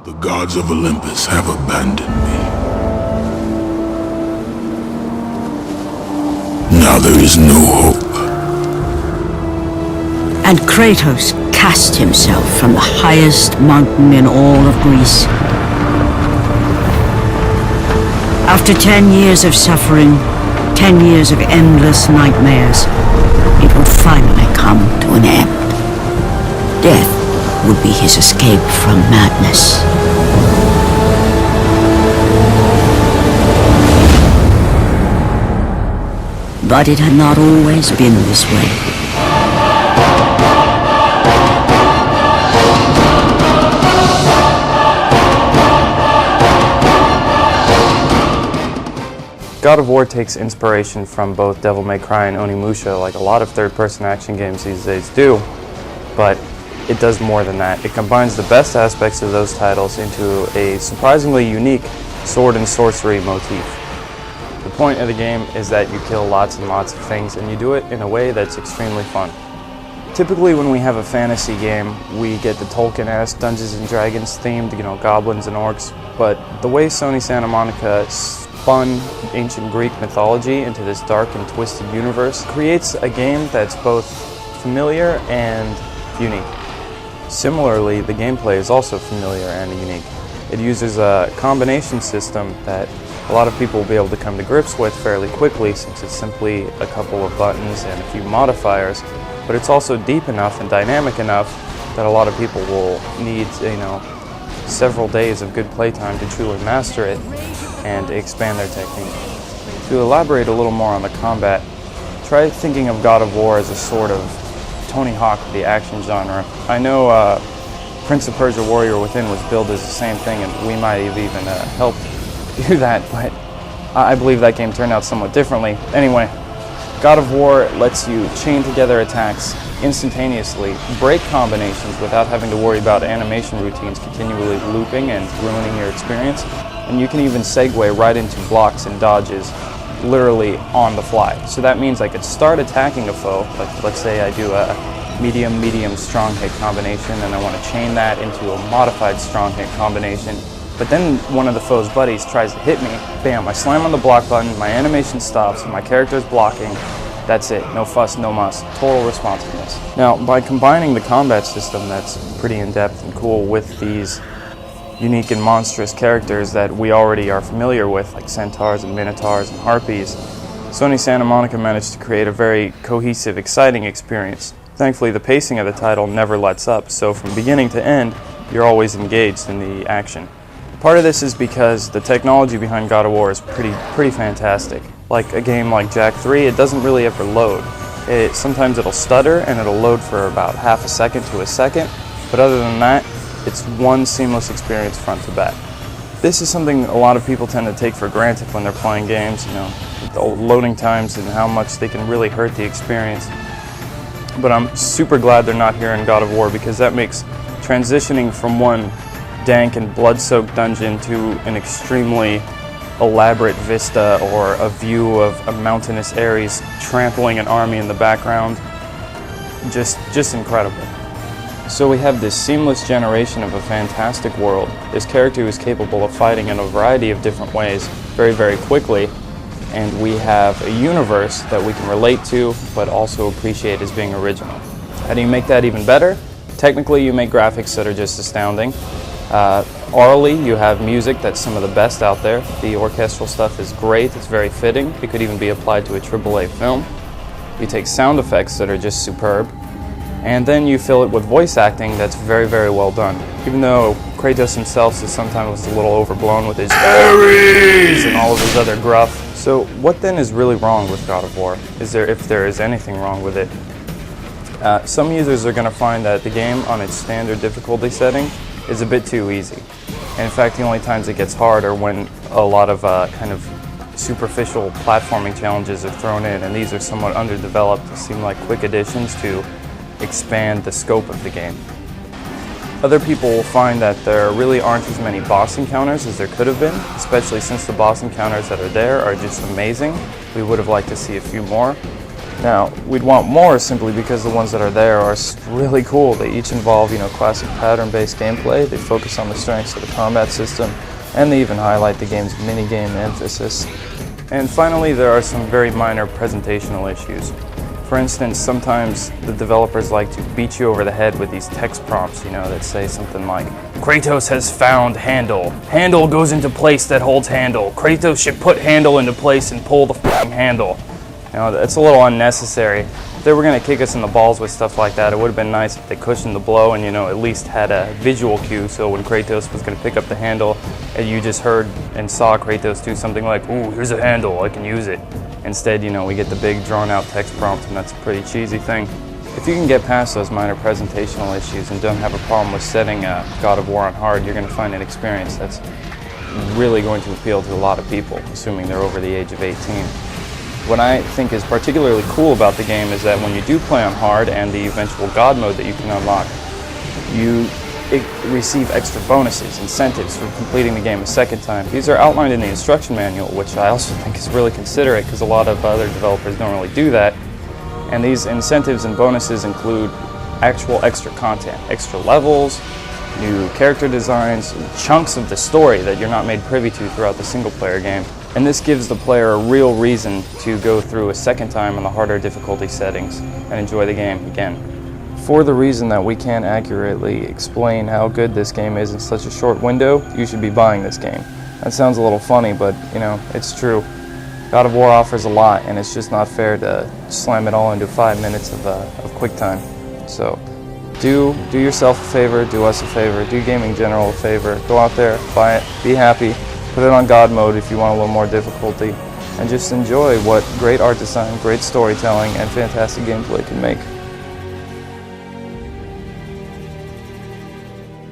The gods of Olympus have abandoned me. Now there is no hope. And Kratos cast himself from the highest mountain in all of Greece. After 10 years of suffering, 10 years of endless nightmares, it would finally come to an end. Death would be his escape from madness. But it had not always been this way. God of War takes inspiration from both Devil May Cry and Onimusha, like a lot of third-person action games these days do, but it does more than that. It combines the best aspects of those titles into a surprisingly unique sword and sorcery motif. The point of the game is that you kill lots and lots of things, and you do it in a way that's extremely fun. Typically when we have a fantasy game, we get the Tolkien-esque Dungeons & Dragons themed, goblins and orcs, but the way Sony Santa Monica spun ancient Greek mythology into this dark and twisted universe creates a game that's both familiar and unique. Similarly, the gameplay is also familiar and unique. It uses a combination system that a lot of people will be able to come to grips with fairly quickly, since it's simply a couple of buttons and a few modifiers, but it's also deep enough and dynamic enough that a lot of people will need, several days of good playtime to truly master it and expand their technique. To elaborate a little more on the combat, try thinking of God of War as a sort of Tony Hawk of the action genre. I know Prince of Persia Warrior Within was billed as the same thing, and we might have even helped do that, but I believe that game turned out somewhat differently. Anyway, God of War lets you chain together attacks instantaneously, break combinations without having to worry about animation routines continually looping and ruining your experience, and you can even segue right into blocks and dodges literally on the fly. So that means I could start attacking a foe, like let's say I do a medium strong hit combination and I want to chain that into a modified strong hit combination, but then one of the foe's buddies tries to hit me, bam, I slam on the block button, my animation stops, my character's blocking, that's it, no fuss, no muss, total responsiveness. Now, by combining the combat system that's pretty in-depth and cool with these unique and monstrous characters that we already are familiar with, like centaurs and minotaurs and harpies, Sony Santa Monica managed to create a very cohesive, exciting experience. Thankfully, the pacing of the title never lets up, so from beginning to end, you're always engaged in the action. Part of this is because the technology behind God of War is pretty fantastic. Like a game like Jak 3, it doesn't really ever load. Sometimes it'll stutter and it'll load for about half a second to a second, but other than that, it's one seamless experience front to back. This is something a lot of people tend to take for granted when they're playing games, the loading times and how much they can really hurt the experience. But I'm super glad they're not here in God of War, because that makes transitioning from one dank and blood-soaked dungeon to an extremely elaborate vista or a view of a mountainous Ares trampling an army in the background just incredible. So we have this seamless generation of a fantastic world, this character who is capable of fighting in a variety of different ways very, very quickly, and we have a universe that we can relate to but also appreciate as being original. How do you make that even better? Technically, you make graphics that are just astounding. Orally, you have music that's some of the best out there. The orchestral stuff is great, it's very fitting. It could even be applied to a AAA film. You take sound effects that are just superb, and then you fill it with voice acting that's very, very well done. Even though Kratos himself is sometimes a little overblown with his Ares and all of his other gruff. So what then is really wrong with God of War? If there is anything wrong with it? Some users are going to find that the game on its standard difficulty setting is a bit too easy. And in fact, the only times it gets hard are when a lot of kind of superficial platforming challenges are thrown in, and these are somewhat underdeveloped to seem like quick additions to expand the scope of the game. Other people will find that there really aren't as many boss encounters as there could have been, especially since the boss encounters that are there are just amazing. We would have liked to see a few more. Now, we'd want more simply because the ones that are there are really cool. They each involve, classic pattern-based gameplay. They focus on the strengths of the combat system, and they even highlight the game's minigame emphasis. And finally, there are some very minor presentational issues. For instance, sometimes the developers like to beat you over the head with these text prompts, that say something like, Kratos has found handle. Handle goes into place that holds handle. Kratos should put handle into place and pull the f***ing handle. That's a little unnecessary. If they were going to kick us in the balls with stuff like that, it would have been nice if they cushioned the blow and, at least had a visual cue, so when Kratos was going to pick up the handle and you just heard and saw Kratos do something like, ooh, here's a handle, I can use it. Instead, we get the big drawn-out text prompt, and that's a pretty cheesy thing. If you can get past those minor presentational issues and don't have a problem with setting God of War on hard, you're going to find an experience that's really going to appeal to a lot of people, assuming they're over the age of 18. What I think is particularly cool about the game is that when you do play on hard and the eventual God mode that you can unlock, you receive extra bonuses, incentives for completing the game a second time. These are outlined in the instruction manual, which I also think is really considerate because a lot of other developers don't really do that. And these incentives and bonuses include actual extra content, extra levels, new character designs, chunks of the story that you're not made privy to throughout the single-player game. And this gives the player a real reason to go through a second time on the harder difficulty settings and enjoy the game again. For the reason that we can't accurately explain how good this game is in such a short window, you should be buying this game. That sounds a little funny, but it's true. God of War offers a lot, and it's just not fair to slam it all into 5 minutes of quick time. So do yourself a favor, do us a favor, do gaming in general a favor. Go out there, buy it, be happy, put it on God mode if you want a little more difficulty, and just enjoy what great art design, great storytelling, and fantastic gameplay can make.